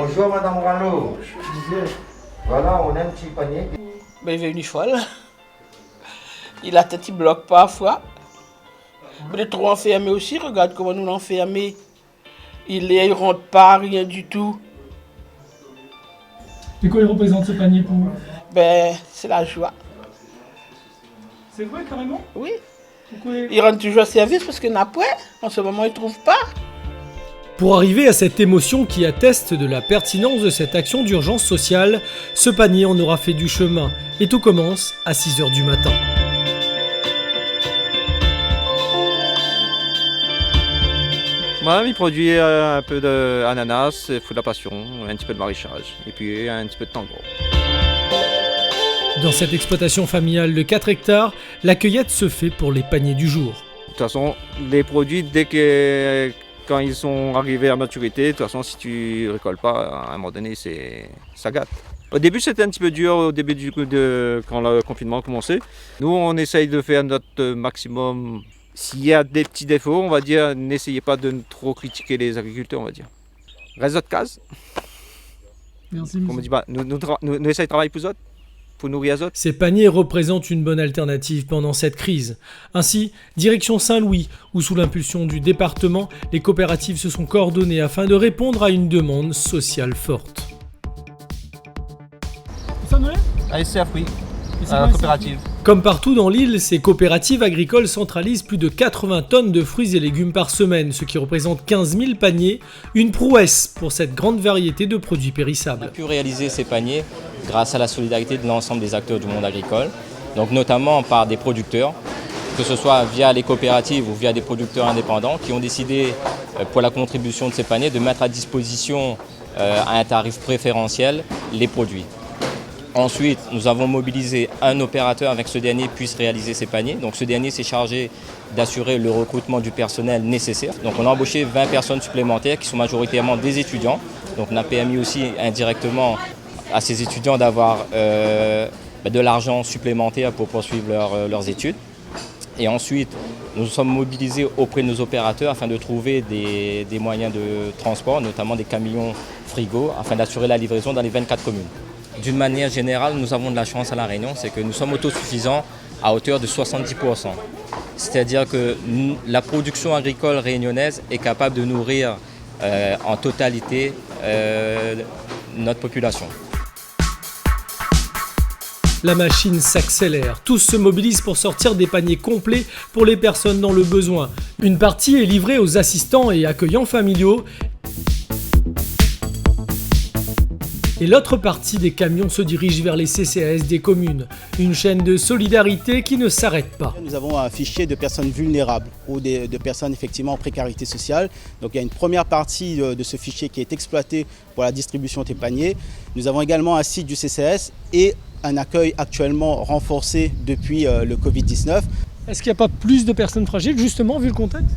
Bonjour Madame Rano. Voilà, on a un petit panier. Ben, il est venu folle. Il a tête, il bloque parfois. Il est trop enfermé aussi, regarde comment nous l'enfermé. Il rentre pas, rien du tout. Et quoi il représente ce panier pour vous? Ben, c'est la joie. C'est vrai, carrément? Oui. Pourquoi? Il rentre toujours service parce que n'a pas. En ce moment, il trouve pas. Pour arriver à cette émotion qui atteste de la pertinence de cette action d'urgence sociale, ce panier en aura fait du chemin. Et tout commence à 6h du matin. Moi, il produit un peu d'ananas, fruits de la passion, un petit peu de maraîchage et puis un petit peu de tango. Dans cette exploitation familiale de 4 hectares, la cueillette se fait pour les paniers du jour. De toute façon, les produits, quand ils sont arrivés à maturité, de toute façon, si tu récoltes pas, à un moment donné, ça gâte. Au début, c'était un petit peu dur, au début quand le confinement a commencé. Nous, on essaye de faire notre maximum. S'il y a des petits défauts, on va dire, n'essayez pas de trop critiquer les agriculteurs, on va dire. Reste votre case. Merci, On me dit, nous essayons de travailler pour autres, pour nourrir les autres. Ces paniers représentent une bonne alternative pendant cette crise. Ainsi, direction Saint-Louis, où sous l'impulsion du département, les coopératives se sont coordonnées afin de répondre à une demande sociale forte. Ça Noël? ASCF, oui, Et c'est quoi, coopérative. Comme partout dans l'île, ces coopératives agricoles centralisent plus de 80 tonnes de fruits et légumes par semaine, ce qui représente 15 000 paniers, une prouesse pour cette grande variété de produits On périssables. a pu réaliser ces paniers grâce à la solidarité de l'ensemble des acteurs du monde agricole, donc notamment par des producteurs, que ce soit via les coopératives ou via des producteurs indépendants qui ont décidé pour la contribution de ces paniers de mettre à disposition à un tarif préférentiel les produits. Ensuite, nous avons mobilisé un opérateur avec que ce dernier puisse réaliser ces paniers. Donc ce dernier s'est chargé d'assurer le recrutement du personnel nécessaire. Donc on a embauché 20 personnes supplémentaires qui sont majoritairement des étudiants. Donc on a permis aussi indirectement à ces étudiants d'avoir de l'argent supplémentaire pour poursuivre leurs études. Et ensuite, nous sommes mobilisés auprès de nos opérateurs afin de trouver des moyens de transport, notamment des camions frigo, afin d'assurer la livraison dans les 24 communes. D'une manière générale, nous avons de la chance à La Réunion, c'est que nous sommes autosuffisants à hauteur de 70%. C'est-à-dire que la production agricole réunionnaise est capable de nourrir en totalité notre population. La machine s'accélère, tous se mobilisent pour sortir des paniers complets pour les personnes dans le besoin. Une partie est livrée aux assistants et accueillants familiaux. Et l'autre partie des camions se dirige vers les CCAS des communes, une chaîne de solidarité qui ne s'arrête pas. Nous avons un fichier de personnes vulnérables ou de personnes effectivement en précarité sociale. Donc il y a une première partie de ce fichier qui est exploité pour la distribution des paniers. Nous avons également un site du CCAS et un accueil actuellement renforcé depuis le Covid-19. Est-ce qu'il n'y a pas plus de personnes fragiles, justement, vu le contexte?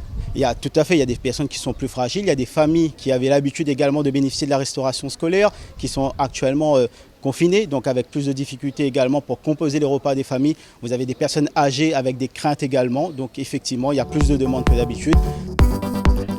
Tout à fait, il y a des personnes qui sont plus fragiles, il y a des familles qui avaient l'habitude également de bénéficier de la restauration scolaire, qui sont actuellement confinées, donc avec plus de difficultés également pour composer les repas des familles. Vous avez des personnes âgées avec des craintes également, donc effectivement il y a plus de demandes que d'habitude.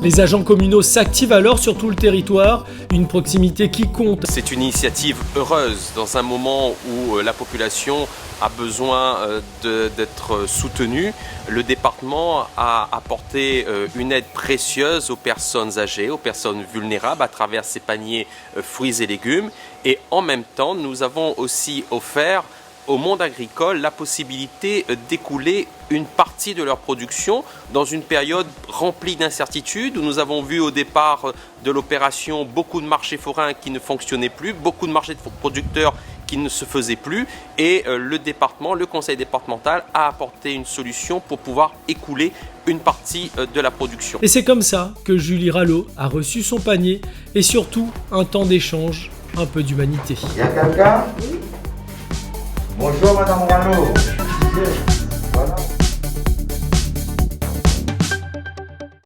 Les agents communaux s'activent alors sur tout le territoire, une proximité qui compte. C'est une initiative heureuse dans un moment où la population a besoin d'être soutenue. Le département a apporté une aide précieuse aux personnes âgées, aux personnes vulnérables à travers ces paniers fruits et légumes. Et en même temps, nous avons aussi offert au monde agricole la possibilité d'écouler une partie de leur production dans une période remplie d'incertitudes où nous avons vu au départ de l'opération beaucoup de marchés forains qui ne fonctionnaient plus, beaucoup de marchés de producteurs qui ne se faisaient plus et le département, le conseil départemental a apporté une solution pour pouvoir écouler une partie de la production. Et c'est comme ça que Julie Rallo a reçu son panier et surtout un temps d'échange, un peu d'humanité. Il y a quelqu'un? Bonjour Madame Rano.